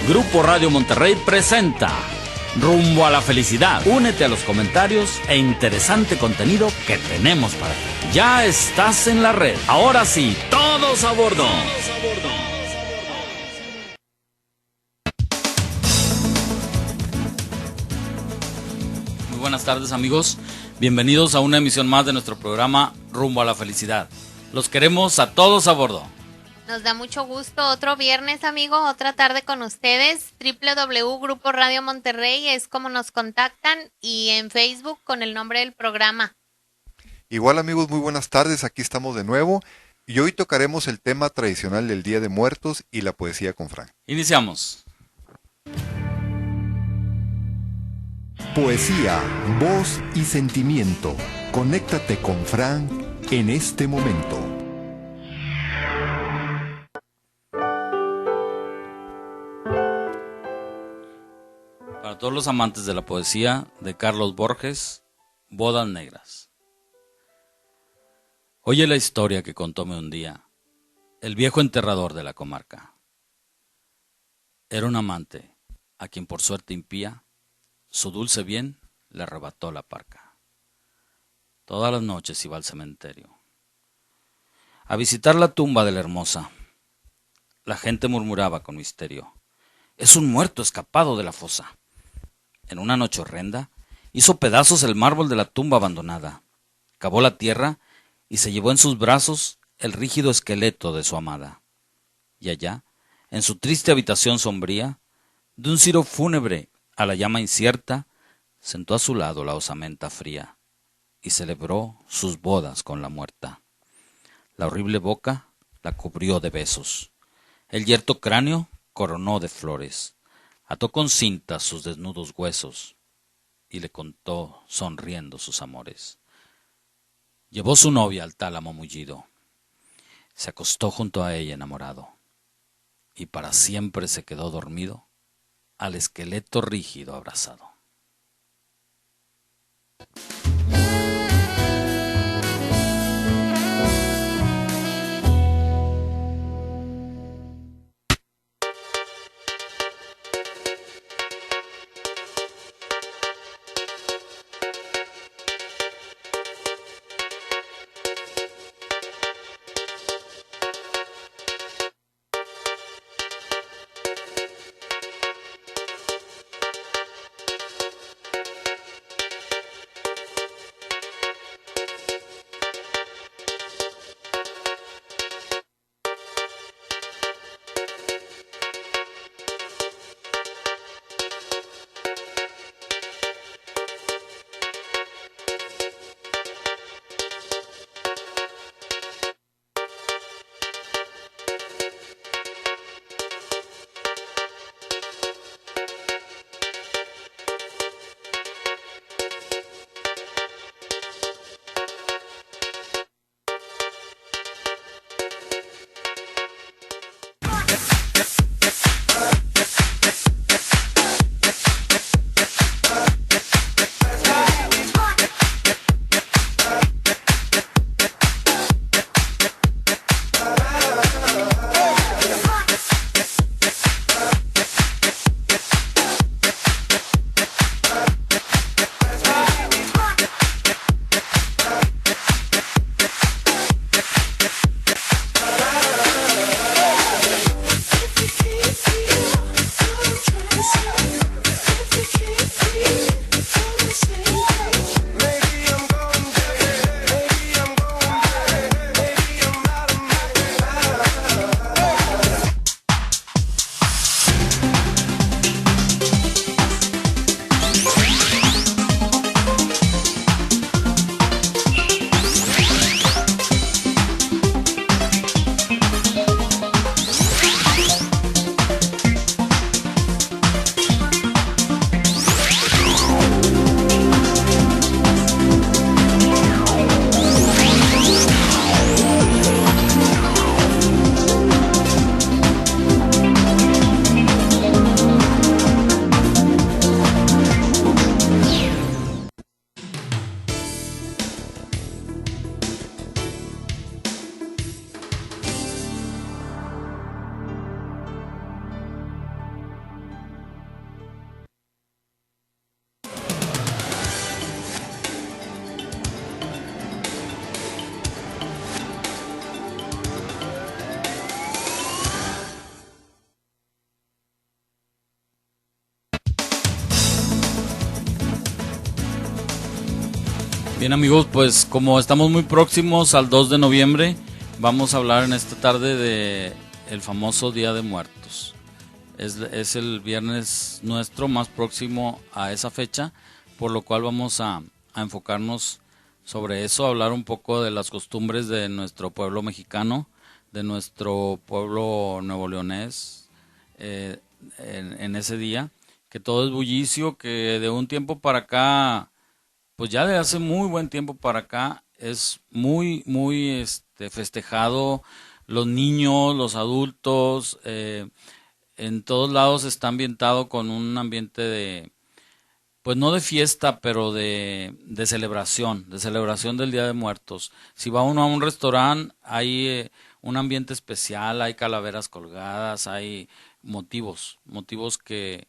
Grupo Radio Monterrey presenta Rumbo a la Felicidad. Únete a los comentarios e interesante contenido que tenemos para ti. Ya estás en la red. Ahora sí, todos a bordo. Muy buenas tardes, amigos. Bienvenidos a una emisión más de nuestro programa Rumbo a la Felicidad. Los queremos a todos a bordo. Nos da mucho gusto otro viernes, amigo, otra tarde con ustedes. www.grupo Radio Monterrey es como nos contactan, y en Facebook con el nombre del programa. Igual, amigos, muy buenas tardes, aquí estamos de nuevo y hoy tocaremos el tema tradicional del Día de Muertos y la poesía con Frank. Iniciamos. Poesía, voz y sentimiento. Conéctate con Frank en este momento. Para todos los amantes de la poesía de Carlos Borges, Bodas Negras. Oye la historia que contóme un día el viejo enterrador de la comarca. Era un amante a quien por suerte impía su dulce bien le arrebató la parca. Todas las noches iba al cementerio a visitar la tumba de la hermosa. La gente murmuraba con misterio: es un muerto escapado de la fosa. En una noche horrenda hizo pedazos el mármol de la tumba abandonada, cavó la tierra y se llevó en sus brazos el rígido esqueleto de su amada. Y allá, en su triste habitación sombría, de un ciro fúnebre a la llama incierta, sentó a su lado la osamenta fría y celebró sus bodas con la muerta. La horrible boca la cubrió de besos, el yerto cráneo coronó de flores, ató con cintas sus desnudos huesos y le contó sonriendo sus amores. Llevó su novia al tálamo mullido, se acostó junto a ella enamorado y para siempre se quedó dormido al esqueleto rígido abrazado. Bien amigos, pues como estamos muy próximos al 2 de noviembre, vamos a hablar en esta tarde de el famoso Día de Muertos. Es el viernes nuestro más próximo a esa fecha, por lo cual vamos a enfocarnos sobre eso, hablar un poco de las costumbres de nuestro pueblo mexicano, de nuestro pueblo nuevoleonés en ese día, que todo es bullicio, que de un tiempo para acá, pues ya de hace muy buen tiempo para acá, es muy festejado. Los niños, los adultos, en todos lados está ambientado con un ambiente de, pues no de fiesta, pero de celebración del Día de Muertos. Si va uno a un restaurante, hay un ambiente especial, hay calaveras colgadas, hay motivos que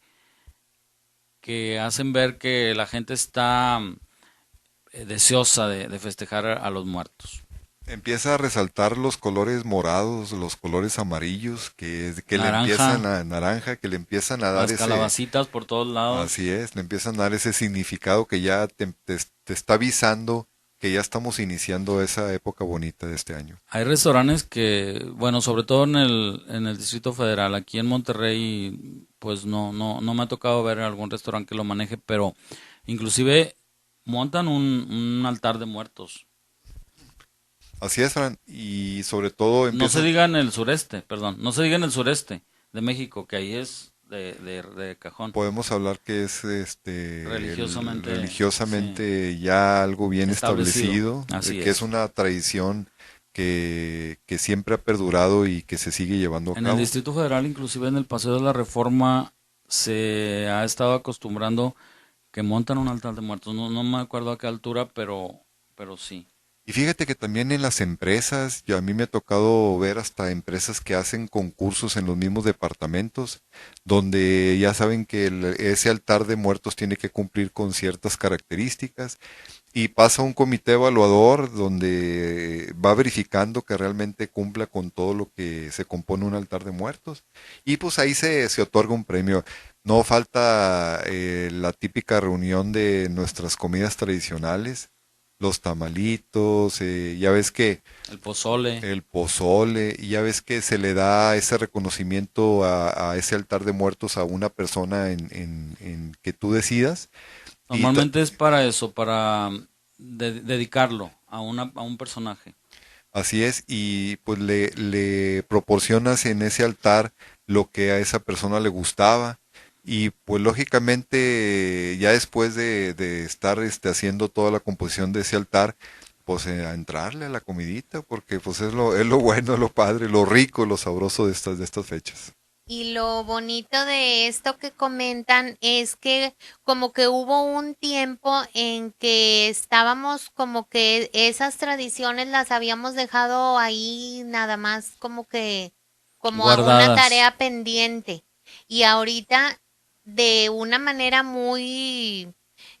hacen ver que la gente está deseosa de festejar a los muertos. Empieza a resaltar los colores morados, los colores amarillos, que le Naranja, empiezan a naranja, que le empiezan a dar las calabacitas por todos lados. así es, le empiezan a dar ese significado que ya te está avisando que ya estamos iniciando esa época bonita de este año. Hay restaurantes que, bueno, sobre todo en el Distrito Federal, aquí en Monterrey, pues no me ha tocado ver algún restaurante que lo maneje, pero inclusive montan un altar de muertos. Así es, Fran, y sobre todo No se empieza, diga en el sureste, perdón, no se diga en el sureste de México, que ahí es de cajón. podemos hablar que es Religiosamente, religiosamente ya algo bien establecido. establecido, Así que es es. una tradición que siempre ha perdurado y que se sigue llevando a En el cabo. Distrito Federal, inclusive en el Paseo de la Reforma, se ha estado acostumbrando que montan un altar de muertos. No me acuerdo a qué altura, pero sí. Y fíjate que también en las empresas, a mí me ha tocado ver hasta empresas que hacen concursos en los mismos departamentos, donde ya saben que ese altar de muertos tiene que cumplir con ciertas características y pasa un comité evaluador donde va verificando que realmente cumpla con todo lo que se compone un altar de muertos y pues ahí se otorga un premio. No falta la típica reunión de nuestras comidas tradicionales, los tamalitos, ya ves que El pozole. el pozole, y ya ves que se le da ese reconocimiento a ese altar de muertos a una persona en que tú decidas. Y Normalmente es para eso, para dedicarlo a un personaje. así es, y pues le proporcionas en ese altar lo que a esa persona le gustaba. Y pues lógicamente ya después de estar haciendo toda la composición de ese altar, pues a entrarle a la comidita, porque pues es lo bueno, lo padre, lo rico, lo sabroso de estas fechas. Y lo bonito de esto que comentan es que como que hubo un tiempo en que estábamos como que esas tradiciones las habíamos dejado ahí nada más como a una Guardadas. tarea pendiente. Y ahorita de una manera muy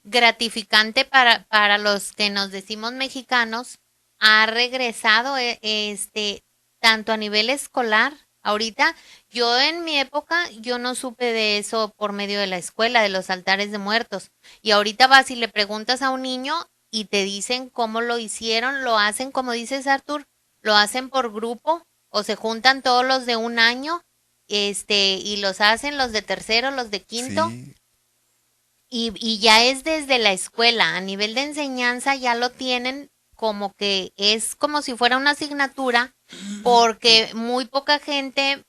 gratificante para los que nos decimos mexicanos, ha regresado tanto a nivel escolar. Ahorita, yo en mi época, yo no supe de eso por medio de la escuela, de los altares de muertos. Y ahorita vas y le preguntas a un niño y te dicen cómo lo hicieron, lo hacen, como dices Artur, lo hacen por grupo o se juntan todos los de un año, y los hacen los de tercero, los de quinto. Sí, Y ya es desde la escuela, a nivel de enseñanza ya lo tienen como que es como si fuera una asignatura, porque muy poca gente,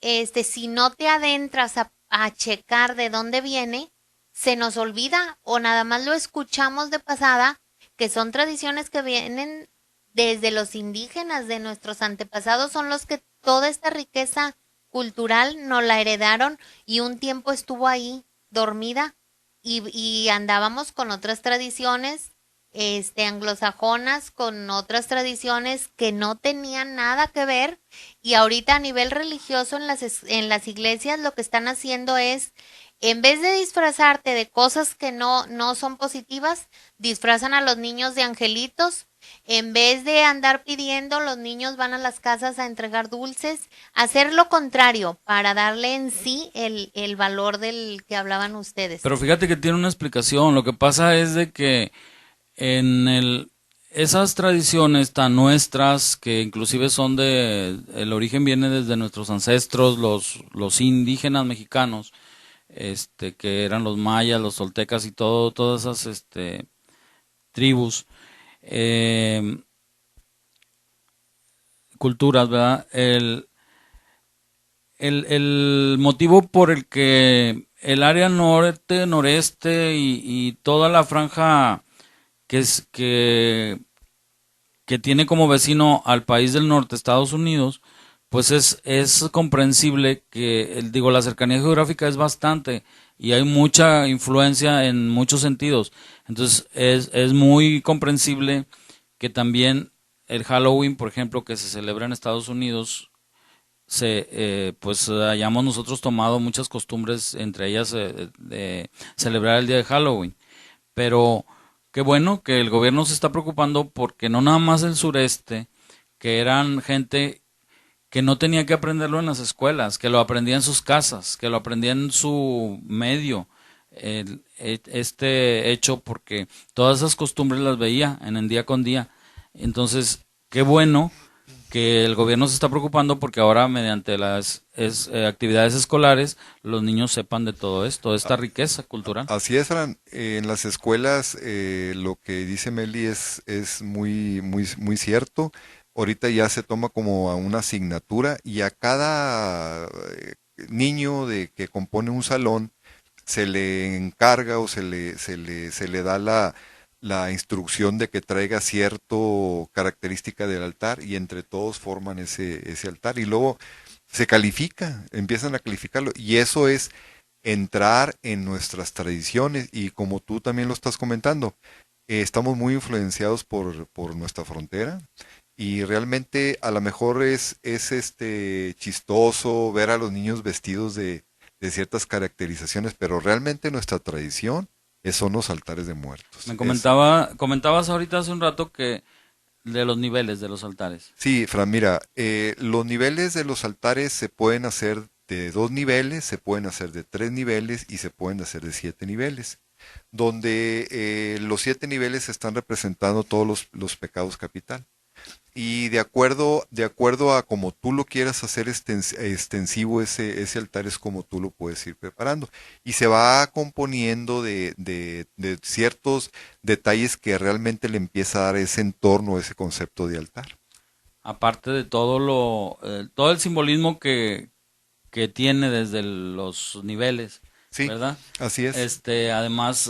si no te adentras a checar de dónde viene, se nos olvida o nada más lo escuchamos de pasada, que son tradiciones que vienen desde los indígenas, de nuestros antepasados, son los que toda esta riqueza cultural nos la heredaron y un tiempo estuvo ahí dormida y andábamos con otras tradiciones, anglosajonas, con otras tradiciones que no tenían nada que ver, y ahorita a nivel religioso en las iglesias lo que están haciendo es, en vez de disfrazarte de cosas que no son positivas, disfrazan a los niños de angelitos. En vez de andar pidiendo, los niños van a las casas a entregar dulces, hacer lo contrario para darle en sí el valor del que hablaban ustedes. Pero fíjate que tiene una explicación. Lo que pasa es de que en esas tradiciones tan nuestras, que inclusive son el origen viene desde nuestros ancestros, los indígenas mexicanos, que eran los mayas, los toltecas y todas esas, tribus, eh, culturas, ¿verdad? El motivo por el que el área norte, noreste y toda la franja que es que tiene como vecino al país del norte, Estados Unidos, pues es comprensible que, digo, la cercanía geográfica es bastante y hay mucha influencia en muchos sentidos. Entonces es muy comprensible que también el Halloween, por ejemplo, que se celebra en Estados Unidos, pues hayamos nosotros tomado muchas costumbres, entre ellas de celebrar el día de Halloween. Pero qué bueno que el gobierno se está preocupando porque no nada más el sureste, que eran gente que no tenía que aprenderlo en las escuelas, que lo aprendía en sus casas, que lo aprendía en su medio, este hecho, porque todas esas costumbres las veía en el día con día. Entonces, qué bueno que el gobierno se está preocupando porque ahora mediante las actividades escolares los niños sepan de todo esto, esta riqueza cultural. Así es, Fran. En las escuelas lo que dice Meli es muy cierto. Ahorita ya se toma como a una asignatura y a cada niño que compone un salón se le encarga o se le da la instrucción de que traiga cierto característica del altar y entre todos forman ese altar y luego se califica, empiezan a calificarlo y eso es entrar en nuestras tradiciones y como tú también lo estás comentando, estamos muy influenciados por nuestra frontera y realmente a lo mejor es chistoso ver a los niños vestidos de ciertas caracterizaciones, pero realmente nuestra tradición son los altares de muertos. Me comentabas ahorita hace un rato que de los niveles de los altares. Sí, Fran, mira, los niveles de los altares se pueden hacer de 2 niveles, se pueden hacer de 3 niveles y se pueden hacer de 7 niveles, donde los 7 niveles están representando todos los pecados capital. Y de acuerdo a como tú lo quieras hacer extensivo ese altar es como tú lo puedes ir preparando. Y se va componiendo de ciertos detalles que realmente le empieza a dar ese entorno, ese concepto de altar. Aparte de todo el simbolismo que tiene desde los niveles, Sí, ¿verdad? así es. Además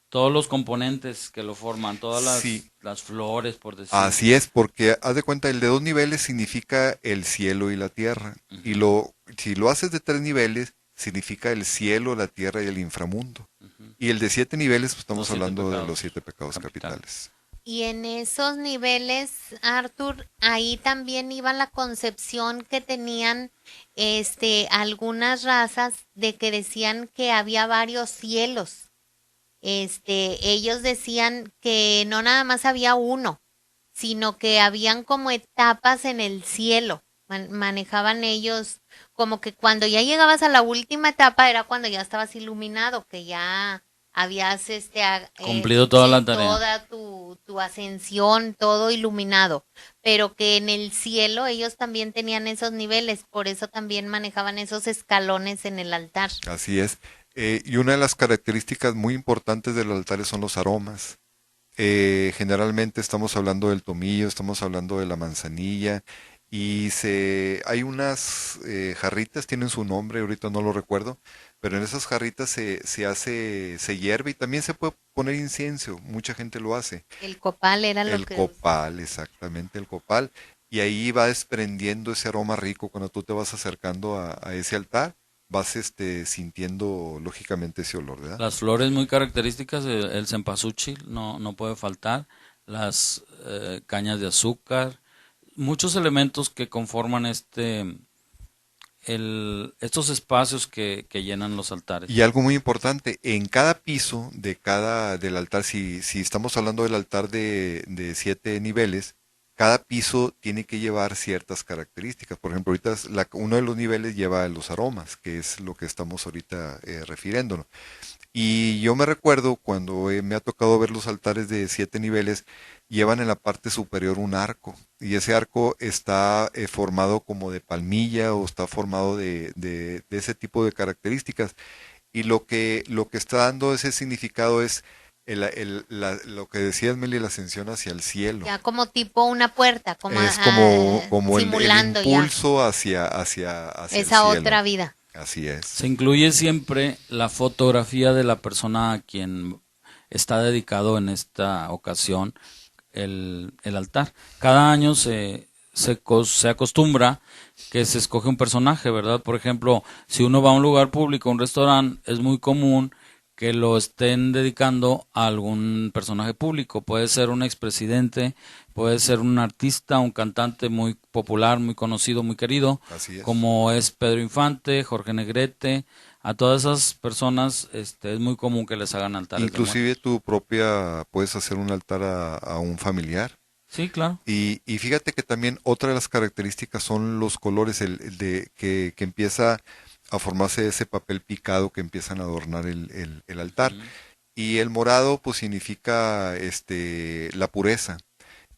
todos los componentes que lo forman, todas Sí, las flores, por decir. así es, porque haz de cuenta, el de 2 niveles significa el cielo y la tierra. Y Ujú, si lo haces de 3 niveles, significa el cielo, la tierra y el inframundo. ujú. Y el de 7 niveles, pues Los estamos 7 hablando de los pecados 7 pecados capitales. capitales. Y en esos niveles, Arthur, ahí también iba la concepción que tenían algunas razas de que decían que había varios cielos. Ellos decían que no nada más había uno, sino que habían como etapas en el cielo. Manejaban ellos como que cuando ya llegabas a la última etapa era cuando ya estabas iluminado, que ya habías Cumplido toda la tarea. toda tu ascensión, todo iluminado, pero que en el cielo ellos también tenían esos niveles, por eso también manejaban esos escalones en el altar. Así es. Y una de las características muy importantes de los altares son los aromas. Generalmente estamos hablando del tomillo, estamos hablando de la manzanilla y hay unas jarritas, tienen su nombre, ahorita no lo recuerdo, pero en esas jarritas se hierve y también se puede poner incienso, mucha gente lo hace. El copal era lo El que copal, exactamente, el copal. Y ahí va desprendiendo ese aroma rico cuando tú te vas acercando a ese altar, vas sintiendo lógicamente ese olor, ¿verdad? Las flores muy características, el cempasúchil no puede faltar, las cañas de azúcar, muchos elementos que conforman estos espacios que llenan los altares. Y algo muy importante, en cada piso del altar, si estamos hablando del altar de 7 niveles, cada piso tiene que llevar ciertas características. Por ejemplo, ahorita uno de los niveles lleva los aromas, que es lo que estamos ahorita refiriéndonos. Y yo me recuerdo cuando me ha tocado ver los altares de 7 niveles, llevan en la parte superior un arco, y ese arco está formado como de palmilla o está formado de ese tipo de características. Y lo que está dando ese significado es lo que decías, Meli, la ascensión hacia el cielo. Ya como tipo una puerta, como Es como el simulando ya impulso hacia el esa cielo. otra vida. Así es. Se incluye siempre la fotografía de la persona a quien está dedicado en esta ocasión el altar. Cada año se acostumbra que se escoge un personaje, ¿verdad? Por ejemplo, si uno va a un lugar público, un restaurante, es muy común que lo estén dedicando a algún personaje público. Puede ser un expresidente, puede ser un artista, un cantante muy popular, muy conocido, muy querido, Así es. como es Pedro Infante, Jorge Negrete. A todas esas personas es muy común que les hagan altares de muerte. Inclusive puedes hacer un altar a un familiar. Sí, claro. Y fíjate que también otra de las características son los colores, que empieza a formarse ese papel picado que empiezan a adornar el altar. Y el morado pues significa la pureza.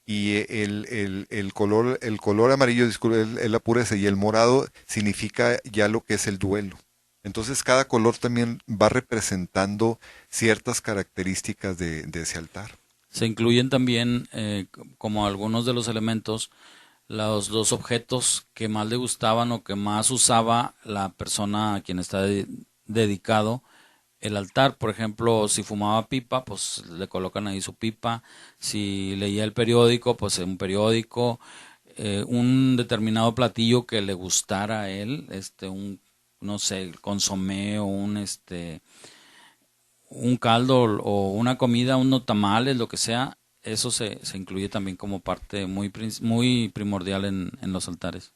Y el color amarillo, disculpe, es la pureza, y el morado significa ya lo que es el duelo. Entonces cada color también va representando ciertas características de ese altar. Se incluyen también, como algunos de los elementos, los dos objetos que más le gustaban o que más usaba la persona a quien está dedicado el altar. Por ejemplo, si fumaba pipa, pues le colocan ahí su pipa. Si leía el periódico, pues un periódico. Un determinado platillo que le gustara a él, no sé, el consomé o un caldo o una comida, unos tamales, lo que sea, eso se incluye también como parte muy primordial en los altares.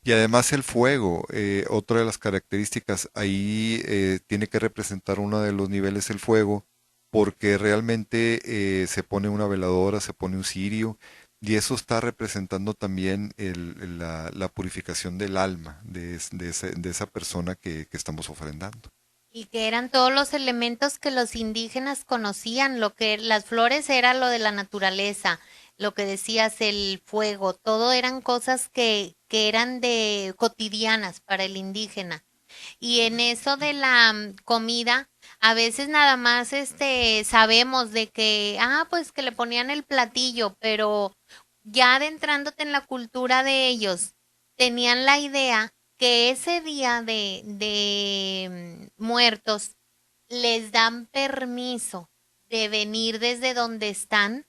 Y además el fuego, otra de las características, ahí tiene que representar uno de los niveles el fuego, porque realmente se pone una veladora, se pone un cirio, y eso está representando también la purificación del alma de esa persona que estamos ofrendando. Y que eran todos los elementos que los indígenas conocían, lo que las flores era lo de la naturaleza, lo que decías, el fuego, todo eran cosas que eran de cotidianas para el indígena. Y en eso de la comida, a veces nada más sabemos de que, pues que le ponían el platillo, pero ya adentrándote en la cultura de ellos, tenían la idea que ese día de muertos les dan permiso de venir desde donde están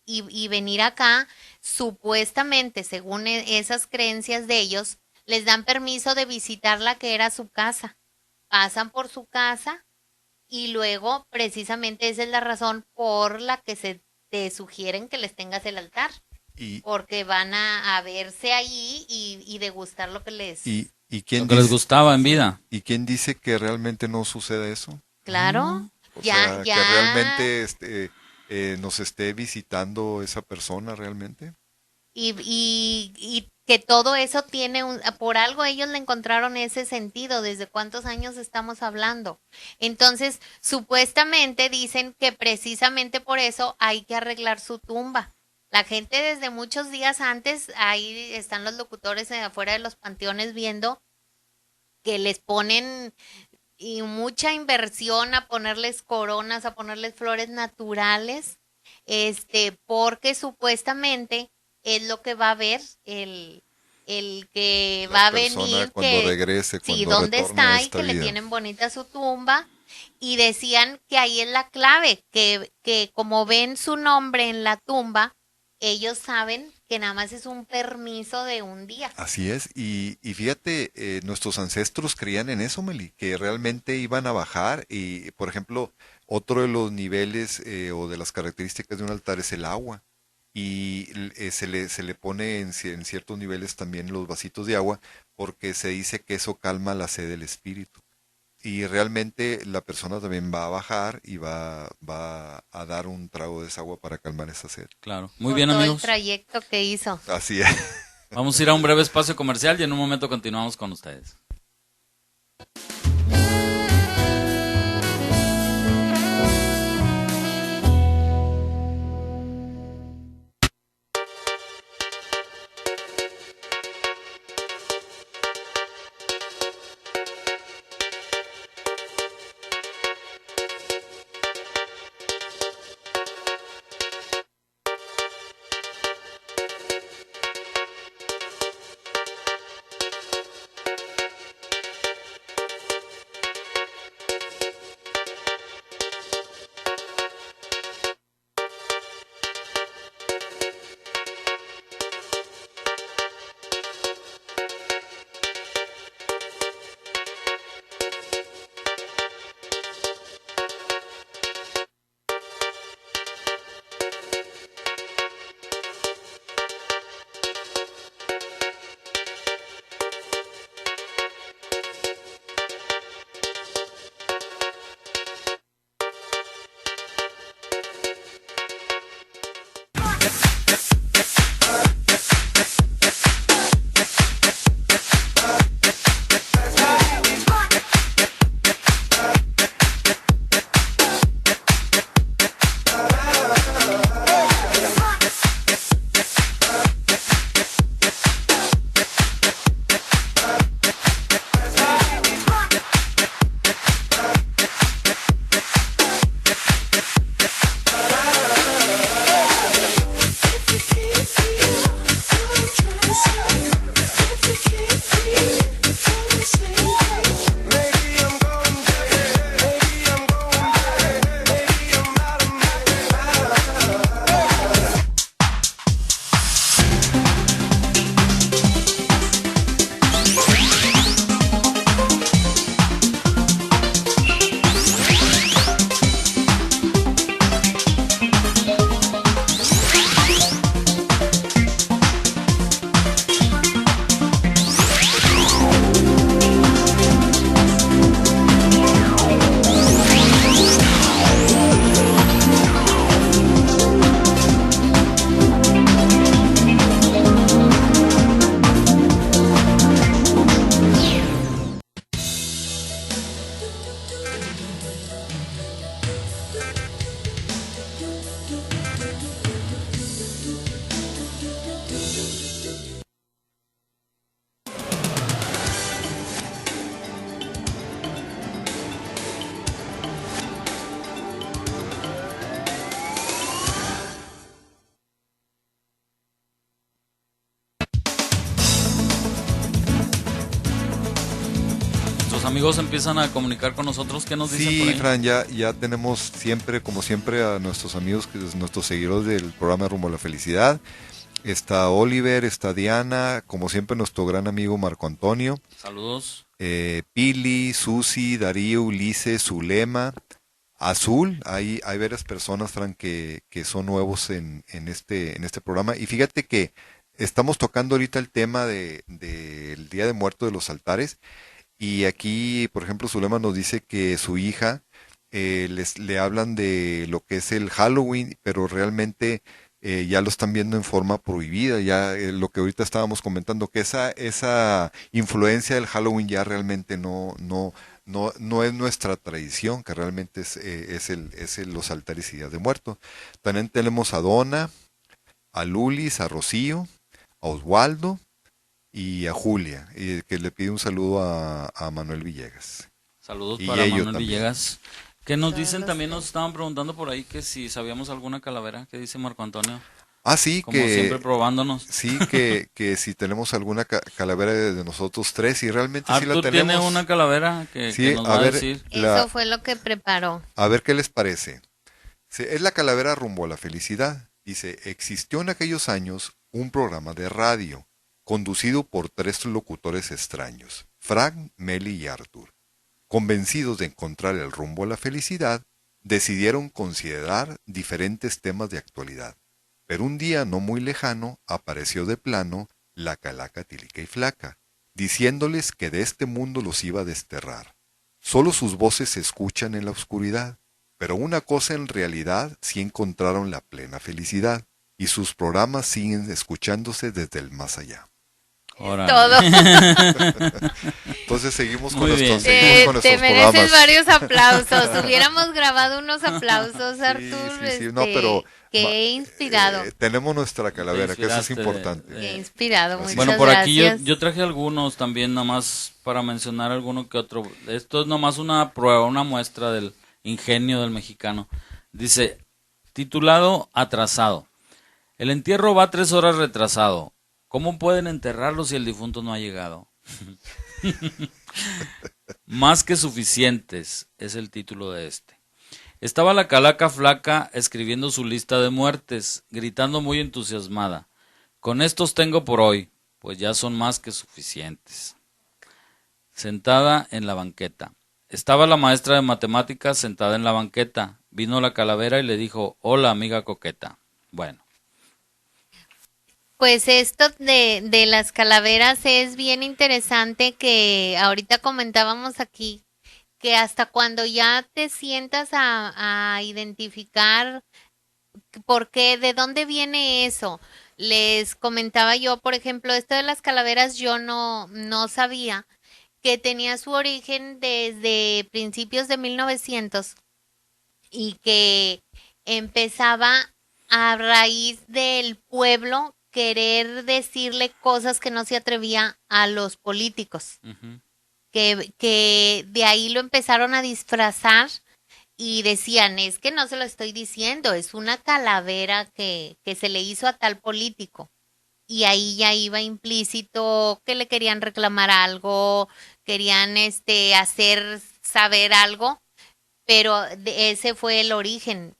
y venir acá, supuestamente, según esas creencias de ellos, les dan permiso de visitar la que era su casa. Pasan por su casa y luego, precisamente, esa es la razón por la que se te sugieren que les tengas el altar. Y, Porque van a verse ahí y degustar lo que les... y quién Lo que les dice, gustaba en vida. ¿y quién dice que realmente no sucede eso? Claro, O ya, sea, ya. que realmente nos esté visitando esa persona realmente. Y que todo eso tiene por algo ellos le encontraron ese sentido, desde cuántos años estamos hablando. Entonces, supuestamente dicen que precisamente por eso hay que arreglar su tumba. La gente desde muchos días antes, ahí están los locutores afuera de los panteones viendo que les ponen mucha inversión a ponerles coronas, a ponerles flores naturales, porque supuestamente es lo que va a ver el que La va a persona venir, cuando que regrese, sí, cuando dónde retorne a está y esta que le vida. tienen bonita su tumba. Y decían que ahí es la clave, que como ven su nombre en la tumba, ellos saben que nada más es un permiso de un día. Así es, y fíjate, nuestros ancestros creían en eso, Meli, que realmente iban a bajar y, por ejemplo, otro de los niveles o de las características de un altar es el agua y se le pone en ciertos niveles también los vasitos de agua porque se dice que eso calma la sed del espíritu. y realmente la persona también va a bajar y va a dar un trago de esa agua para calmar esa sed. Claro. Muy Por bien, todo el amigos. trayecto que hizo. Así es. Vamos a ir a un breve espacio comercial y en un momento continuamos con ustedes. Nuestros amigos empiezan a comunicar con nosotros. ¿Qué nos dicen por Sí, ahí? Fran, ya tenemos siempre, como siempre, a nuestros amigos, nuestros seguidores del programa Rumbo a la Felicidad. Está Oliver, está Diana, como siempre nuestro gran amigo Marco Antonio, Saludos. Pili, Susi, Darío, Ulises, Zulema, Azul. Hay varias personas, Fran, que son nuevos en este programa. Y fíjate que estamos tocando ahorita el tema del Día de Muertos de los altares. Y aquí, por ejemplo, Zulema nos dice que su hija le hablan de lo que es el Halloween, pero realmente ya lo están viendo en forma prohibida. Ya lo que ahorita estábamos comentando, que esa influencia del Halloween ya realmente no es nuestra tradición, que realmente los altares y días de muertos. También tenemos a Donna, a Lulis, a Rocío, a Oswaldo y a Julia, y que le pide un saludo a Manuel Villegas. Saludos Y para ellos Manuel también. Villegas. ¿Qué nos Todos dicen? los También que- nos estaban preguntando por ahí que si sabíamos alguna calavera. ¿Qué dice Marco Antonio? Ah, sí, Como siempre probándonos. que si tenemos alguna calavera de nosotros tres, y realmente sí la Arthur tiene tenemos. una calavera que Sí, nos a va a ver, decir. Eso fue lo que preparó. a ver qué les parece. Es la calavera rumbo a la felicidad. Dice, existió en aquellos años un programa de radio conducido por tres locutores extraños, Frank, Meli y Arthur. Convencidos de encontrar el rumbo a la felicidad, decidieron considerar diferentes temas de actualidad. Pero un día no muy lejano apareció de plano la calaca tílica y flaca, diciéndoles que de este mundo los iba a desterrar. Solo sus voces se escuchan en la oscuridad, pero una cosa en realidad sí encontraron la plena felicidad, y sus programas siguen escuchándose desde el más allá. Órale. Todo. Entonces seguimos Muy con bien. seguimos con Te nuestros mereces programas. varios aplausos. Hubiéramos grabado unos aplausos, Sí, Artur. sí, no, pero Qué inspirado. tenemos nuestra calavera, que eso es inspiraste importante. Qué inspirado. Así. Muchas Bueno, por aquí gracias. yo traje algunos también, nada más para mencionar alguno que otro. Esto es nomás una prueba, una muestra del ingenio del mexicano. Dice, titulado Atrasado. El entierro va 3 horas retrasado. ¿Cómo pueden enterrarlo si el difunto no ha llegado? Más que suficientes es el título de este. Estaba la calaca flaca escribiendo su lista de muertes, gritando muy entusiasmada. Con estos tengo por hoy, pues ya son más que suficientes. Sentada en la banqueta. Estaba la maestra de matemáticas sentada en la banqueta. Vino la calavera y le dijo, hola amiga coqueta. Bueno. Pues esto de las calaveras es bien interesante que ahorita comentábamos aquí, que hasta cuando ya te sientas a identificar por qué, de dónde viene eso. Les comentaba yo, por ejemplo, esto de las calaveras yo no sabía que tenía su origen desde principios de 1900 y que empezaba a raíz del pueblo querer decirle cosas que no se atrevía a los políticos, Uh-huh. que de ahí lo empezaron a disfrazar y decían, es que no se lo estoy diciendo, es una calavera que se le hizo a tal político. Y ahí ya iba implícito que le querían reclamar algo, querían hacer saber algo, pero ese fue el origen.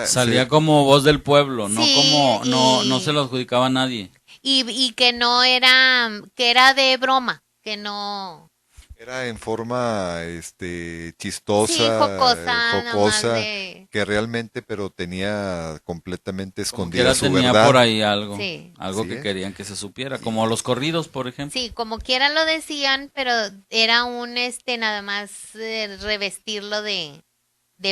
Salía como voz del pueblo, no Sí, como, no se lo adjudicaba a nadie. Y que no era, que era de broma, que no. Era en forma Sí, chistosa, jocosa, nada más jocosa, de. que realmente pero tenía completamente Como escondida quiera su tenía verdad. por ahí algo, Sí. algo Así que es. querían que se supiera, como los corridos, por ejemplo. Sí, como quiera lo decían, pero era un nada más revestirlo de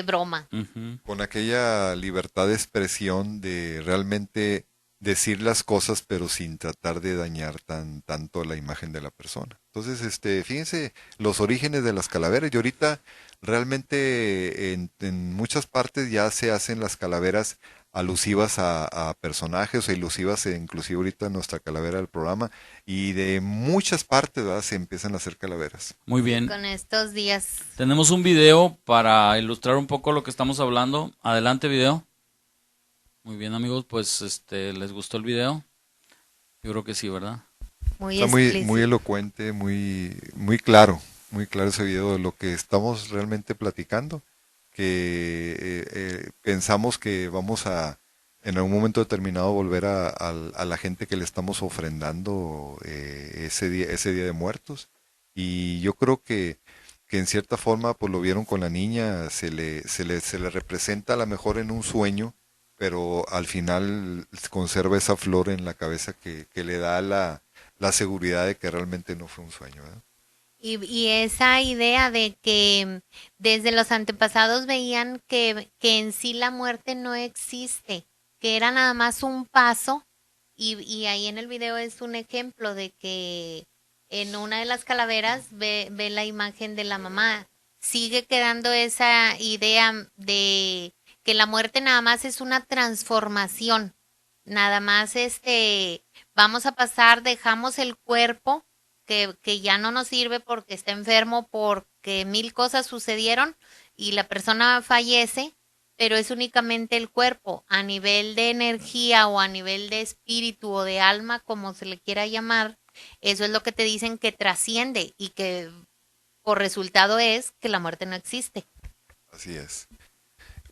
broma. Ujú. Con aquella libertad de expresión de realmente decir las cosas pero sin tratar de dañar tanto la imagen de la persona. Entonces, fíjense los orígenes de las calaveras y ahorita realmente en muchas partes ya se hacen las calaveras alusivas a personajes o ilusivas, inclusive ahorita en nuestra calavera del programa y de muchas partes, ¿verdad? Se empiezan a hacer calaveras. Muy bien. Con estos días. Tenemos un video para ilustrar un poco lo que estamos hablando. Adelante, video. Muy bien, amigos, pues ¿les gustó el video? Yo creo que sí, ¿verdad? Muy Está muy, explícito. muy elocuente, muy claro ese video de lo que estamos realmente platicando, que pensamos que vamos a en algún momento determinado volver a la gente que le estamos ofrendando ese día de muertos. Y yo creo que en cierta forma pues lo vieron con la niña, se le representa a lo mejor en un sueño, pero al final conserva esa flor en la cabeza que le da la seguridad de que realmente no fue un sueño, ¿verdad? Y esa idea de que desde los antepasados veían que en sí la muerte no existe, que era nada más un paso, y ahí en el video es un ejemplo de que en una de las calaveras ve la imagen de la mamá. Sigue quedando esa idea de que la muerte nada más es una transformación, nada más vamos a pasar, dejamos el cuerpo que ya no nos sirve porque está enfermo, porque mil cosas sucedieron y la persona fallece, pero es únicamente el cuerpo. A nivel de energía o a nivel de espíritu o de alma, como se le quiera llamar, eso es lo que te dicen que trasciende y que por resultado es que la muerte no existe. Así es.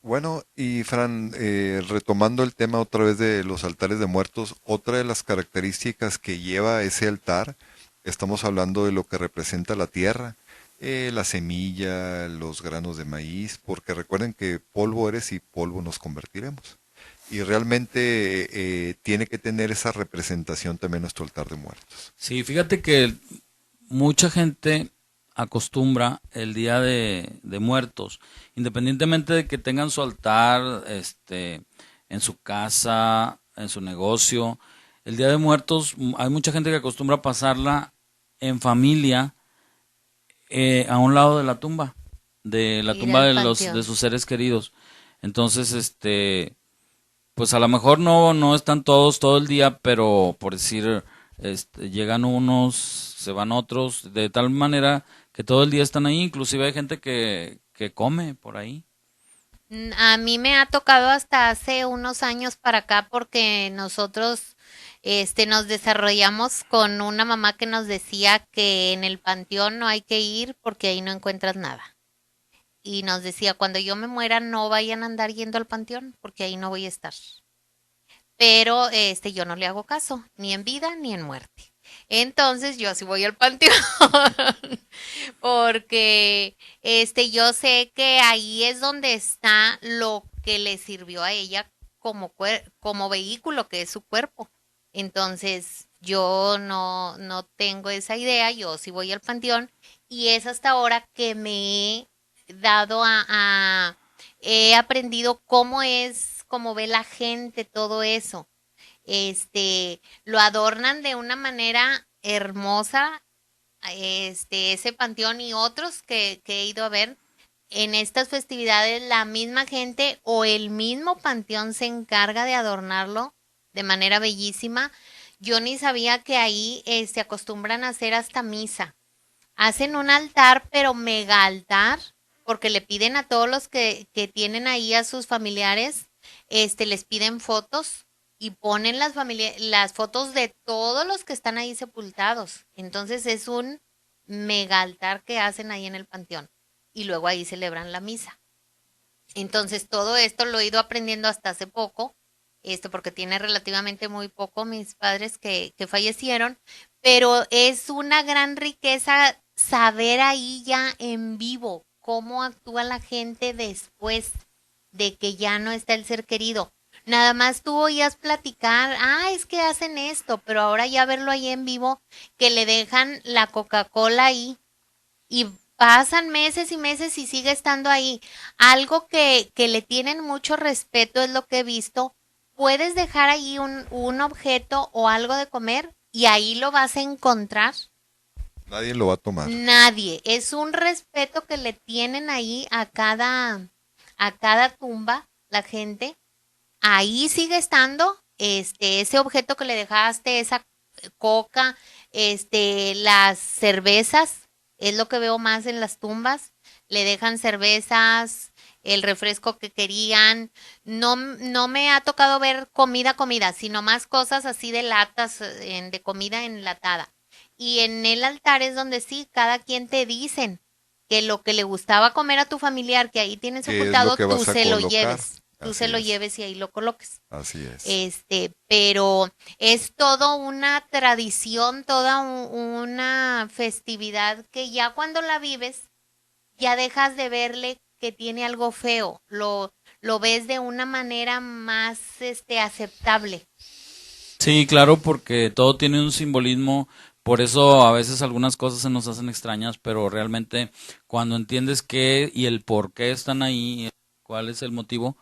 Bueno, y Fran, retomando el tema otra vez de los altares de muertos, otra de las características que lleva ese altar, estamos hablando de lo que representa la tierra, la semilla, los granos de maíz, porque recuerden que polvo eres y polvo nos convertiremos. Y realmente tiene que tener esa representación también nuestro altar de muertos. Sí, fíjate que mucha gente acostumbra el Día de Muertos, independientemente de que tengan su altar, en su casa, en su negocio, el Día de Muertos, hay mucha gente que acostumbra a pasarla en familia, a un lado de la tumba, Ir al de panteón. sus seres queridos. Entonces, pues a lo mejor no están todos todo el día, pero por decir, llegan unos, se van otros, de tal manera que todo el día están ahí. Inclusive hay gente que come por ahí. A mí me ha tocado hasta hace unos años para acá porque nosotros nos desarrollamos con una mamá que nos decía que en el panteón no hay que ir porque ahí no encuentras nada. Y nos decía, cuando yo me muera no vayan a andar yendo al panteón porque ahí no voy a estar. Pero yo no le hago caso, ni en vida ni en muerte. Entonces yo sí voy al panteón porque yo sé que ahí es donde está lo que le sirvió a ella como vehículo, que es su cuerpo. Entonces, yo no tengo esa idea, yo sí voy al panteón y es hasta ahora que me he dado he aprendido cómo es, cómo ve la gente todo eso. Lo adornan de una manera hermosa, ese panteón y otros que he ido a ver. En estas festividades la misma gente o el mismo panteón se encarga de adornarlo de manera bellísima. Yo ni sabía que ahí se acostumbran a hacer hasta misa. Hacen un altar, pero mega altar, porque le piden a todos los que tienen ahí a sus familiares, les piden fotos y ponen las fotos de todos los que están ahí sepultados. Entonces es un mega altar que hacen ahí en el panteón y luego ahí celebran la misa. Entonces todo esto lo he ido aprendiendo hasta hace poco, porque tiene relativamente muy poco mis padres que fallecieron, pero es una gran riqueza saber ahí ya en vivo cómo actúa la gente después de que ya no está el ser querido. Nada más tú oías platicar, es que hacen esto, pero ahora ya verlo ahí en vivo, que le dejan la Coca-Cola ahí y pasan meses y meses y sigue estando ahí. Algo que le tienen mucho respeto es lo que he visto. Puedes dejar ahí un objeto o algo de comer y ahí lo vas a encontrar. Nadie lo va a tomar. Nadie. Es un respeto que le tienen ahí a cada tumba, la gente. Ahí sigue estando ese objeto que le dejaste, esa coca, las cervezas, es lo que veo más en las tumbas. Le dejan cervezas, el refresco que querían. No me ha tocado ver comida, sino más cosas así de latas, de comida enlatada. Y en el altar es donde sí, cada quien te dicen que lo que le gustaba comer a tu familiar, que ahí tienes ¿Qué es lo sepultado, que tú vas a se lo colocar? lleves. Tú Así se lo es, lleves y ahí lo coloques. así es. Pero es todo una tradición, toda una festividad que ya cuando la vives, ya dejas de verle que tiene algo feo, lo ves de una manera más, aceptable. Sí, claro, porque todo tiene un simbolismo, por eso a veces algunas cosas se nos hacen extrañas, pero realmente cuando entiendes qué y el por qué están ahí, cuál es el motivo,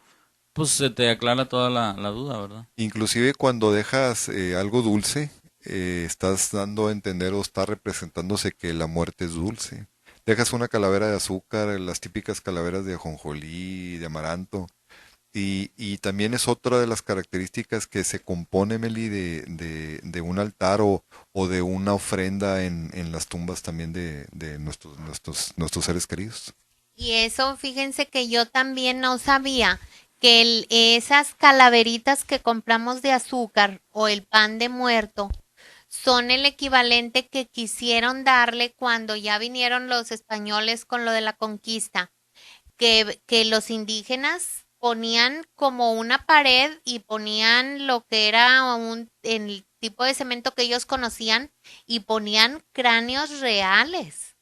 pues se te aclara toda la duda, ¿verdad? Inclusive cuando dejas algo dulce, estás dando a entender o está representándose que la muerte es dulce. Dejas una calavera de azúcar, las típicas calaveras de ajonjolí, de amaranto, y también es otra de las características que se compone, Meli, de un altar o de una ofrenda en las tumbas también de nuestros seres queridos. Y eso, fíjense que yo también no sabía que esas calaveritas que compramos de azúcar o el pan de muerto son el equivalente que quisieron darle cuando ya vinieron los españoles con lo de la conquista, que los indígenas ponían como una pared y ponían lo que era el tipo de cemento que ellos conocían y ponían cráneos reales.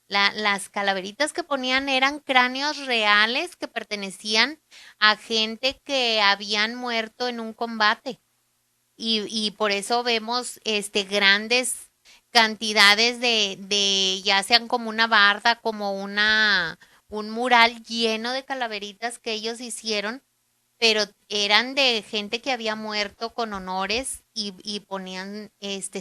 Las calaveritas que ponían eran cráneos reales que pertenecían a gente que habían muerto en un combate. Y por eso vemos grandes cantidades de ya sean como una barda, como un mural lleno de calaveritas que ellos hicieron, pero eran de gente que había muerto con honores y ponían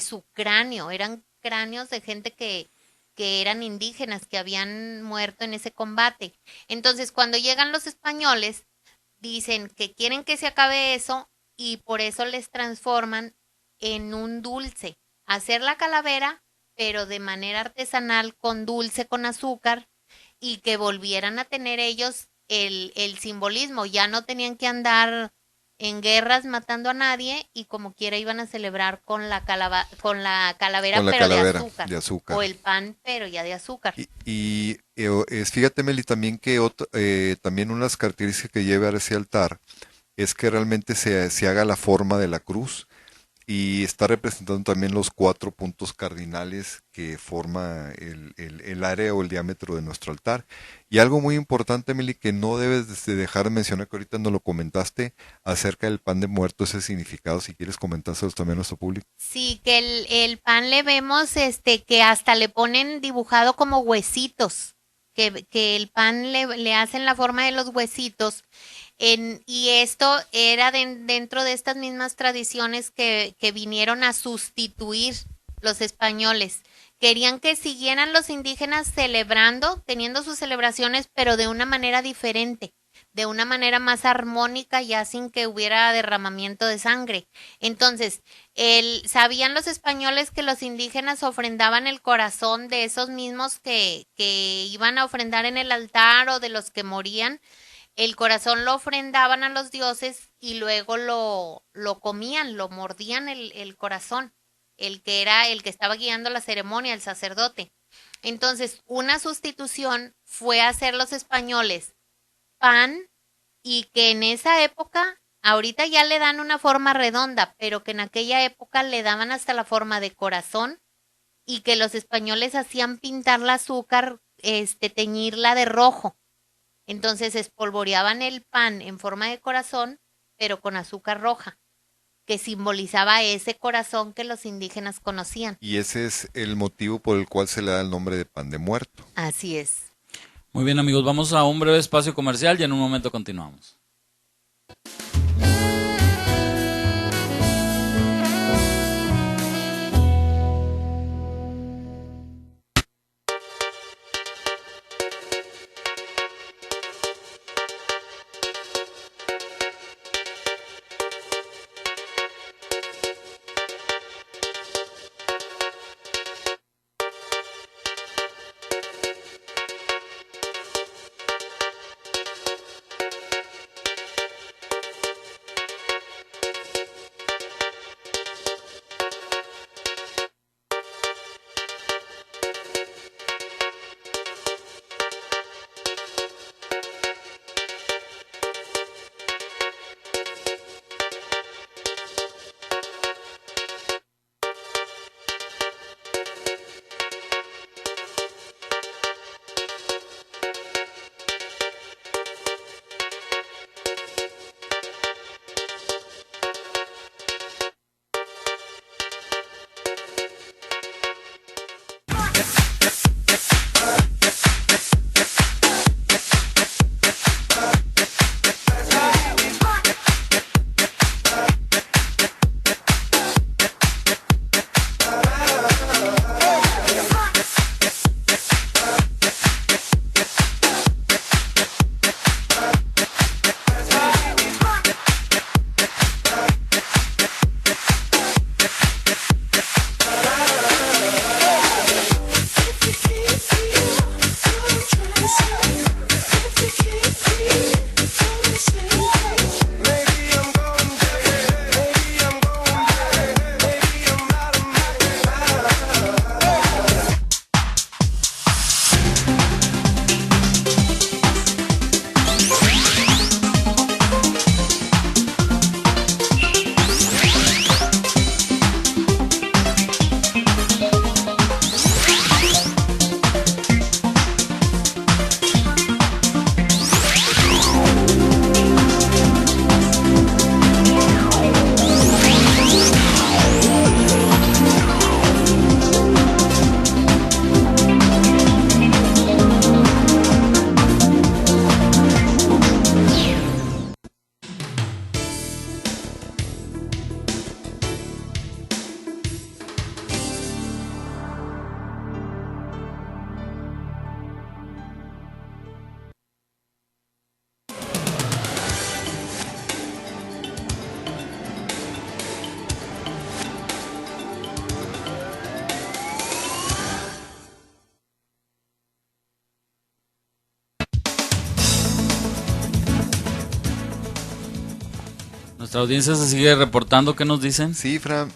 su cráneo, eran cráneos de gente que eran indígenas, que habían muerto en ese combate. Entonces, cuando llegan los españoles, dicen que quieren que se acabe eso y por eso les transforman en un dulce. Hacer la calavera, pero de manera artesanal, con dulce, con azúcar, y que volvieran a tener ellos el simbolismo. Ya no tenían que andar en guerras matando a nadie y como quiera iban a celebrar con la calavera, Con la pero de calavera azúcar. de azúcar. O el pan, pero ya de azúcar. Fíjate, Meli, también que también unas características que lleva a ese altar es que realmente se haga la forma de la cruz y está representando también los 4 puntos cardinales que forma el área o el diámetro de nuestro altar. Y algo muy importante, Emily, que no debes de dejar de mencionar, que ahorita no lo comentaste, acerca del pan de muerto, ese significado, si quieres comentárselos también a nuestro público. Sí, que el pan le vemos, que hasta le ponen dibujado como huesitos, que el pan le hacen la forma de los huesitos. Y esto era dentro de estas mismas tradiciones que vinieron a sustituir los españoles. Querían que siguieran los indígenas celebrando, teniendo sus celebraciones, pero de una manera diferente, de una manera más armónica, ya sin que hubiera derramamiento de sangre. Entonces, sabían los españoles que los indígenas ofrendaban el corazón de esos mismos que iban a ofrendar en el altar o de los que morían. El corazón lo ofrendaban a los dioses y luego lo comían, lo mordían el corazón, el que era el que estaba guiando la ceremonia, el sacerdote. Entonces, una sustitución fue hacer los españoles pan y que en esa época, ahorita ya le dan una forma redonda, pero que en aquella época le daban hasta la forma de corazón y que los españoles hacían pintar la azúcar, teñirla de rojo. Entonces espolvoreaban el pan en forma de corazón, pero con azúcar roja, que simbolizaba ese corazón que los indígenas conocían. Y ese es el motivo por el cual se le da el nombre de pan de muerto. Así es. Muy bien, amigos, vamos a un breve espacio comercial y en un momento continuamos. Nuestra audiencia se sigue reportando. ¿Qué nos dicen? Sí, Fran,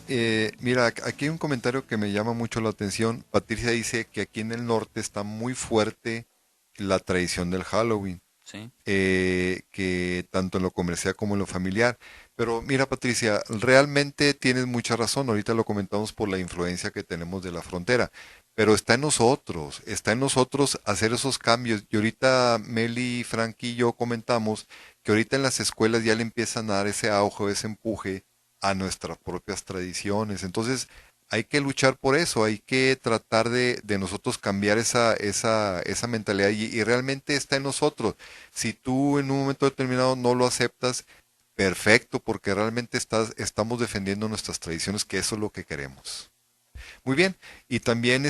mira, aquí hay un comentario que me llama mucho la atención. Patricia dice que aquí en el norte está muy fuerte la tradición del Halloween, Sí. que tanto en lo comercial como en lo familiar. Pero mira, Patricia, realmente tienes mucha razón. Ahorita lo comentamos por la influencia que tenemos de la frontera. Pero está en nosotros hacer esos cambios. Y ahorita Meli, Frankie y yo comentamos que ahorita en las escuelas ya le empiezan a dar ese auge, ese empuje a nuestras propias tradiciones. Entonces, hay que luchar por eso, hay que tratar de nosotros cambiar esa mentalidad y realmente está en nosotros. Si tú en un momento determinado no lo aceptas, perfecto, porque realmente estamos defendiendo nuestras tradiciones, que eso es lo que queremos. Muy bien, y también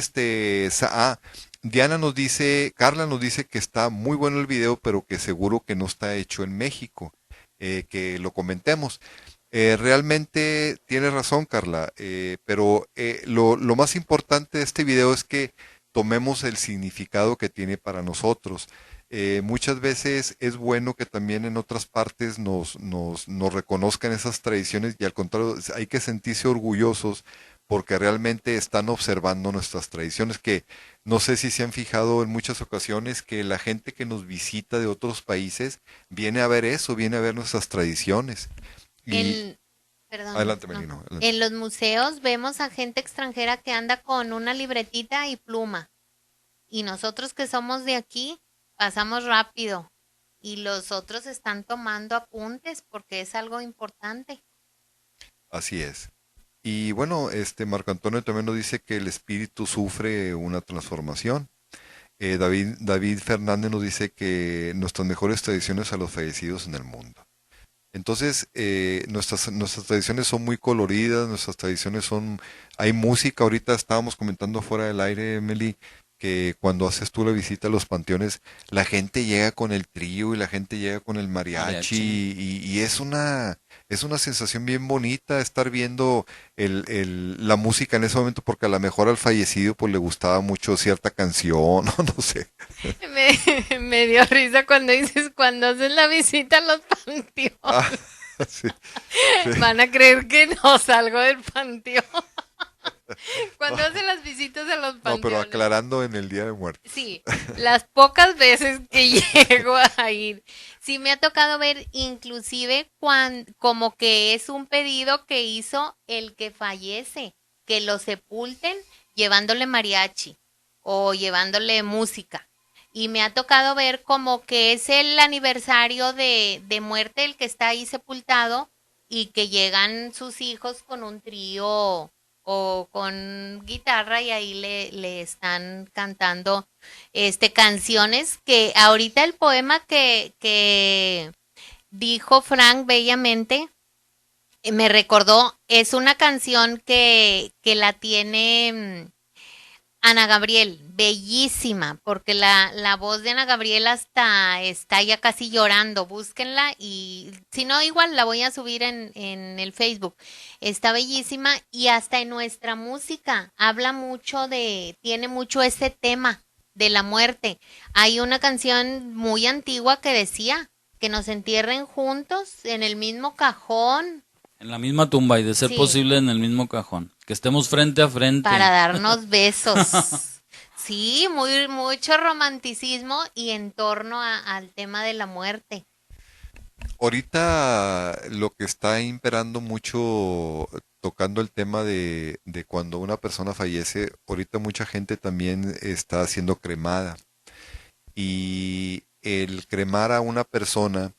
Diana nos dice, Carla nos dice que está muy bueno el video, pero que seguro que no está hecho en México, que lo comentemos. Realmente tienes razón, Carla, pero lo más importante de este video es que tomemos el significado que tiene para nosotros. Muchas veces es bueno que también en otras partes nos reconozcan esas tradiciones y al contrario, hay que sentirse orgullosos porque realmente están observando nuestras tradiciones, que no sé si se han fijado en muchas ocasiones que la gente que nos visita de otros países viene a ver eso, viene a ver nuestras tradiciones. Y En, perdón, adelante, no. Melino, adelante. En los museos vemos a gente extranjera que anda con una libretita y pluma. Y nosotros que somos de aquí, pasamos rápido. Y los otros están tomando apuntes porque es algo importante. Así es. Y bueno, Marco Antonio también nos dice que el espíritu sufre una transformación. David Fernández nos dice que nuestras mejores tradiciones a los fallecidos en el mundo. Entonces, nuestras tradiciones son muy coloridas, nuestras tradiciones hay música, ahorita estábamos comentando fuera del aire, Meli, que cuando haces tú la visita a los panteones, la gente llega con el trío y la gente llega con el mariachi Mariachi. y es una sensación bien bonita estar viendo la música en ese momento porque a lo mejor al fallecido pues le gustaba mucho cierta canción, o no sé. Me dio risa cuando dices cuando haces la visita a los panteones. Ah, sí, sí. Van a creer que no salgo del panteón. Cuando hacen las visitas a los No, pero panteones. aclarando en el Día de Muertos. Sí, las pocas veces que llego a ir, sí me ha tocado ver inclusive como que es un pedido que hizo el que fallece, que lo sepulten llevándole mariachi o llevándole música. Y me ha tocado ver como que es el aniversario de muerte el que está ahí sepultado y que llegan sus hijos con un trío o con guitarra y ahí le están cantando canciones que ahorita el poema que dijo Frank bellamente me recordó, es una canción que la tiene Ana Gabriel, bellísima, porque la voz de Ana Gabriel hasta está ya casi llorando, búsquenla y si no, igual la voy a subir en el Facebook. Está bellísima y hasta en nuestra música habla mucho tiene mucho ese tema de la muerte. Hay una canción muy antigua que decía que nos entierren juntos en el mismo cajón. En la misma tumba y de ser Sí. posible en el mismo cajón. Que estemos frente a frente. Para darnos besos. Sí, mucho romanticismo y en torno al tema de la muerte. Ahorita lo que está imperando mucho, tocando el tema de cuando una persona fallece, ahorita mucha gente también está siendo cremada. Y el cremar a una persona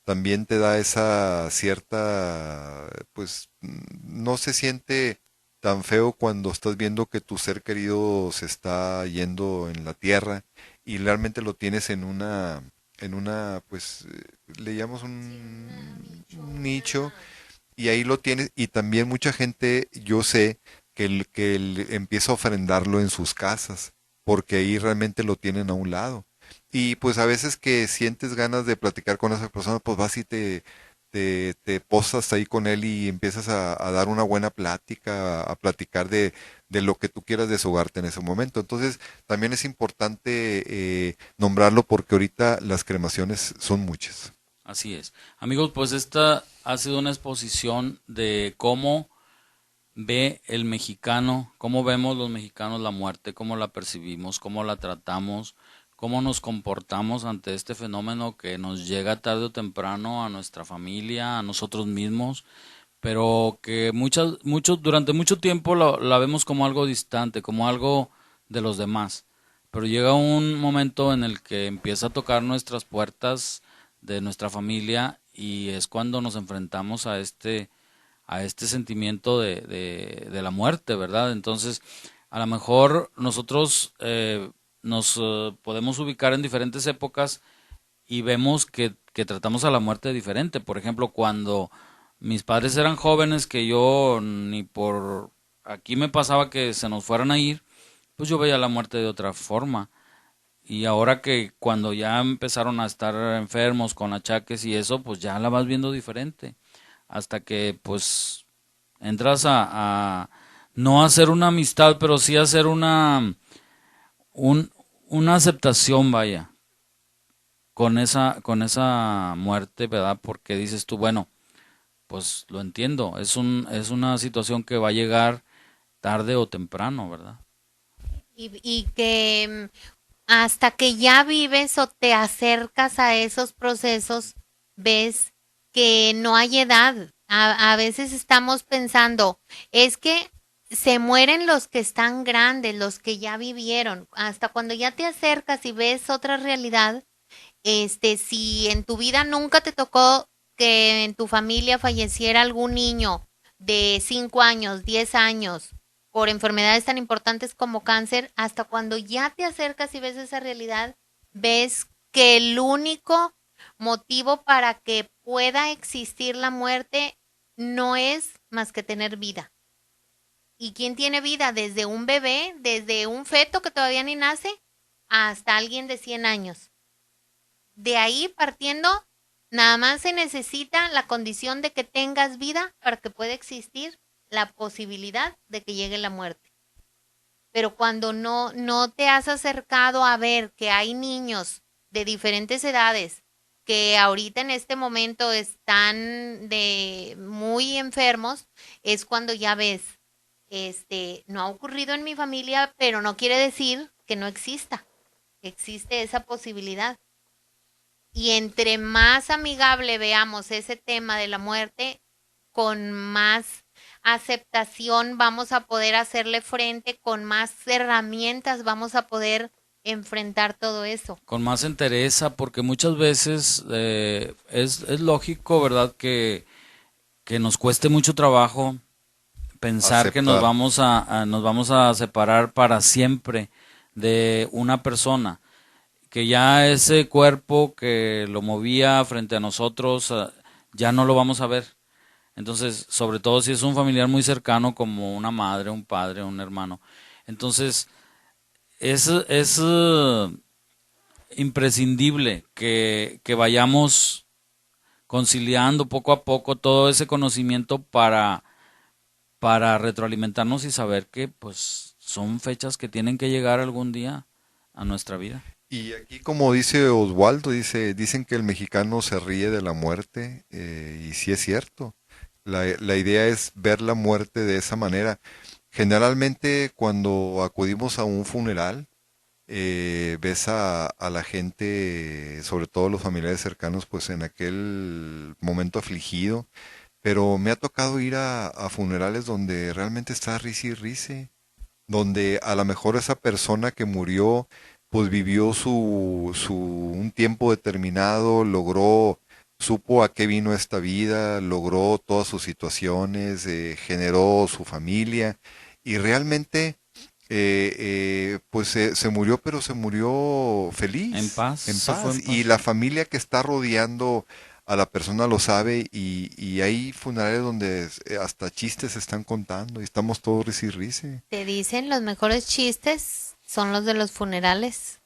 también te da esa cierta, pues no se siente tan feo cuando estás viendo que tu ser querido se está yendo en la tierra y realmente lo tienes pues le llamamos un nicho y ahí lo tienes y también mucha gente, yo sé que empieza a ofrendarlo en sus casas porque ahí realmente lo tienen a un lado. Y pues a veces que sientes ganas de platicar con esa persona, pues vas y te posas ahí con él y empiezas a dar una buena plática, a platicar de lo que tú quieras desahogarte en ese momento. Entonces también es importante nombrarlo porque ahorita las cremaciones son muchas. Así es. Amigos, pues esta ha sido una exposición de cómo ve el mexicano, cómo vemos los mexicanos la muerte, cómo la percibimos, cómo la tratamos, cómo nos comportamos ante este fenómeno que nos llega tarde o temprano a nuestra familia, a nosotros mismos, pero que durante mucho tiempo la vemos como algo distante, como algo de los demás. Pero llega un momento en el que empieza a tocar nuestras puertas de nuestra familia y es cuando nos enfrentamos a este sentimiento de la muerte, ¿verdad? Entonces, a lo mejor nosotros nos podemos ubicar en diferentes épocas y vemos que tratamos a la muerte diferente. Por ejemplo, cuando mis padres eran jóvenes, que yo ni por aquí me pasaba que se nos fueran a ir, pues yo veía la muerte de otra forma. Y ahora que cuando ya empezaron a estar enfermos con achaques y eso, pues ya la vas viendo diferente. Hasta que pues entras a no hacer una amistad, pero sí hacer un, una aceptación, vaya, con esa muerte, ¿verdad? Porque dices tú, bueno, pues lo entiendo, es una situación que va a llegar tarde o temprano, ¿verdad? Y que hasta que ya vives o te acercas a esos procesos, ves que no hay edad. A veces estamos pensando, es que se mueren los que están grandes, los que ya vivieron. Hasta cuando ya te acercas y ves otra realidad, si en tu vida nunca te tocó que en tu familia falleciera algún niño de 5 años, 10 años, por enfermedades tan importantes como cáncer, hasta cuando ya te acercas y ves esa realidad, ves que el único motivo para que pueda existir la muerte no es más que tener vida. ¿Y quién tiene vida? Desde un bebé, desde un feto que todavía ni nace, hasta alguien de 100 años. De ahí partiendo, nada más se necesita la condición de que tengas vida para que pueda existir la posibilidad de que llegue la muerte. Pero cuando no te has acercado a ver que hay niños de diferentes edades que ahorita en este momento están de muy enfermos, es cuando ya ves, no ha ocurrido en mi familia, pero no quiere decir que no exista. Existe esa posibilidad. Y entre más amigable veamos ese tema de la muerte, con más aceptación vamos a poder hacerle frente, con más herramientas vamos a poder enfrentar todo eso. Con más entereza, porque muchas veces es lógico, ¿verdad? Que nos cueste mucho trabajo pensar que Aceptar. nos vamos a separar para siempre de una persona, que ya ese cuerpo que lo movía frente a nosotros ya no lo vamos a ver. Entonces, sobre todo si es un familiar muy cercano como una madre, un padre, un hermano. Entonces, es imprescindible que vayamos conciliando poco a poco todo ese conocimiento para retroalimentarnos y saber que pues son fechas que tienen que llegar algún día a nuestra vida. Y aquí, como dice Oswaldo, dicen que el mexicano se ríe de la muerte, y sí es cierto. La idea es ver la muerte de esa manera. Generalmente, cuando acudimos a un funeral, ves a la gente, sobre todo los familiares cercanos, pues en aquel momento afligido. Pero me ha tocado ir a funerales donde realmente está risa y rice, donde a lo mejor esa persona que murió pues vivió un tiempo determinado, supo a qué vino esta vida, logró todas sus situaciones, generó su familia y realmente pues se murió, pero se murió En feliz, paz, en se fue paz. en Y paz. la familia que está rodeando a la persona lo sabe y hay funerales donde hasta chistes se están contando y estamos todos risi y risi. Te dicen los mejores chistes son los de los funerales.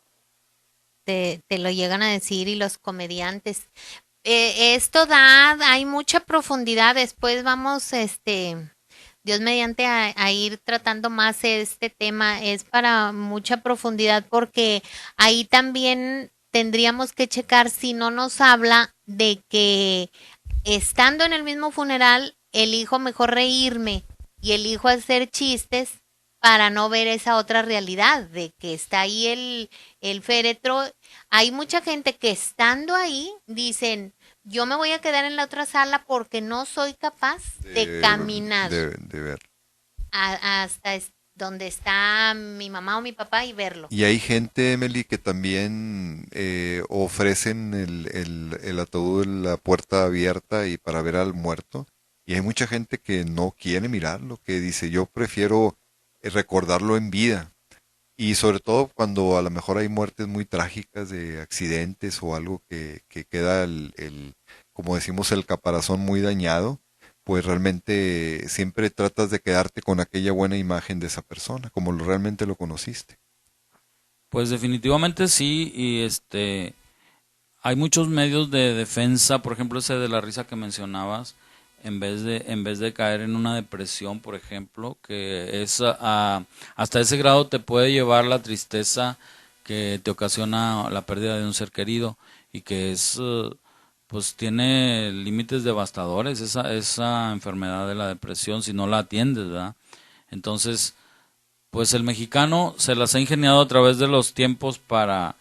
Te lo llegan a decir y los comediantes. Hay mucha profundidad. Después vamos, Dios mediante a ir tratando más este tema. Es para mucha profundidad porque ahí también tendríamos que checar si no nos habla de que estando en el mismo funeral, elijo mejor reírme y elijo hacer chistes para no ver esa otra realidad de que está ahí el féretro. Hay mucha gente que estando ahí dicen, yo me voy a quedar en la otra sala porque no soy capaz de caminar de ver. hasta donde está mi mamá o mi papá y verlo. Y hay gente, Emily, que también ofrecen el ataúd en la puerta abierta y para ver al muerto. Y hay mucha gente que no quiere mirarlo, que dice, yo prefiero recordarlo en vida. Y sobre todo cuando a lo mejor hay muertes muy trágicas de accidentes o algo que queda como decimos, el caparazón muy dañado, pues realmente siempre tratas de quedarte con aquella buena imagen de esa persona, como realmente lo conociste. Pues definitivamente sí, y hay muchos medios de defensa, por ejemplo ese de la risa que mencionabas, en vez de caer en una depresión, por ejemplo, que es hasta ese grado te puede llevar la tristeza que te ocasiona la pérdida de un ser querido y que pues tiene límites devastadores esa enfermedad de la depresión si no la atiendes, ¿verdad? Entonces, pues el mexicano se las ha ingeniado a través de los tiempos para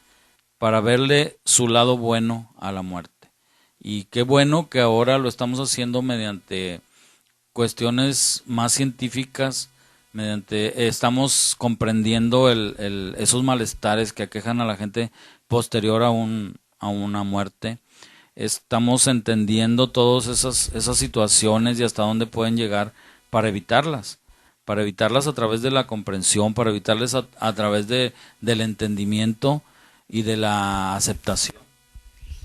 verle su lado bueno a la muerte. Y qué bueno que ahora lo estamos haciendo mediante cuestiones más científicas, estamos comprendiendo esos malestares que aquejan a la gente posterior a una muerte. Estamos entendiendo todas esas situaciones y hasta dónde pueden llegar para evitarlas a través de la comprensión, para evitarlas a través del entendimiento y de la aceptación.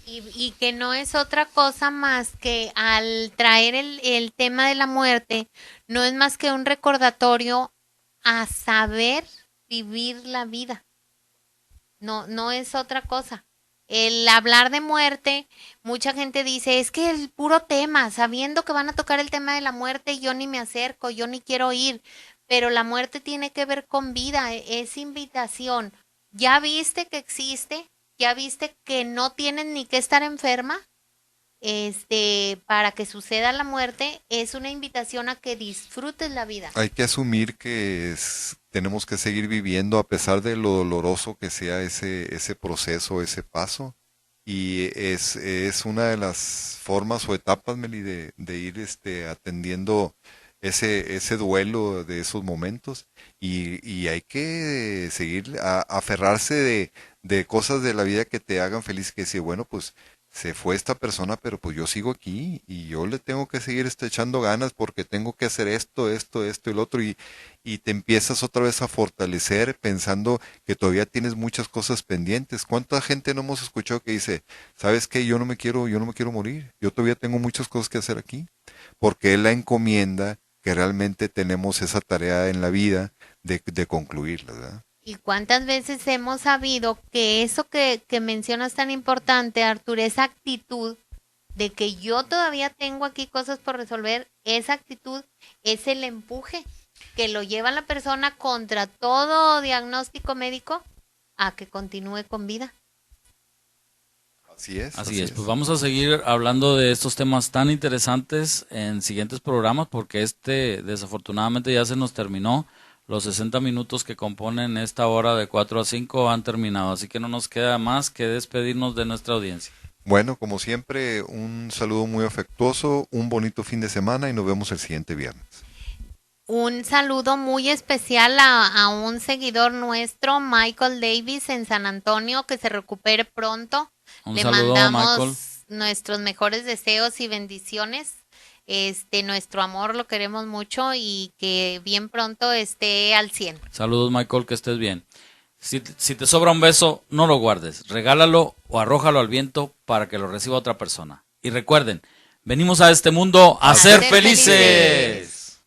Y que no es otra cosa más que al traer el tema de la muerte, no es más que un recordatorio a saber vivir la vida. No es otra cosa. El hablar de muerte, mucha gente dice, es que el puro tema, sabiendo que van a tocar el tema de la muerte, yo ni me acerco, yo ni quiero ir, pero la muerte tiene que ver con vida, es invitación. ¿Ya viste que existe? ¿Ya viste que no tienes ni que estar enferma? Para que suceda la muerte, es una invitación a que disfrutes la vida. Hay que asumir que tenemos que seguir viviendo a pesar de lo doloroso que sea ese proceso, ese paso. Y es una de las formas o etapas, Meli, de ir atendiendo ese duelo de esos momentos. Y hay que seguir, aferrarse de cosas de la vida que te hagan feliz, que decir, bueno, pues se fue esta persona, pero pues yo sigo aquí y yo le tengo que seguir echando ganas porque tengo que hacer esto y lo otro y te empiezas otra vez a fortalecer pensando que todavía tienes muchas cosas pendientes. ¿Cuánta gente no hemos escuchado que dice, sabes qué, yo no me quiero morir, yo todavía tengo muchas cosas que hacer aquí? Porque él la encomienda que realmente tenemos esa tarea en la vida de concluirla, ¿verdad? ¿Y cuántas veces hemos sabido que eso que mencionas tan importante, Artur, esa actitud de que yo todavía tengo aquí cosas por resolver, esa actitud es el empuje que lo lleva a la persona contra todo diagnóstico médico a que continúe con vida? Así es. Así es, pues vamos a seguir hablando de estos temas tan interesantes en siguientes programas porque desafortunadamente ya se nos terminó. Los 60 minutos que componen esta hora de 4 a 5 han terminado, así que no nos queda más que despedirnos de nuestra audiencia. Bueno, como siempre, un saludo muy afectuoso, un bonito fin de semana y nos vemos el siguiente viernes. Un saludo muy especial a un seguidor nuestro, Michael Davis, en San Antonio, que se recupere pronto. Le mandamos Michael nuestros mejores deseos y bendiciones. Nuestro amor lo queremos mucho y que bien pronto esté al 100. Saludos, Michael, que estés bien. Si te sobra un beso, no lo guardes, regálalo o arrójalo al viento para que lo reciba otra persona. Y recuerden, venimos a este mundo a ser felices.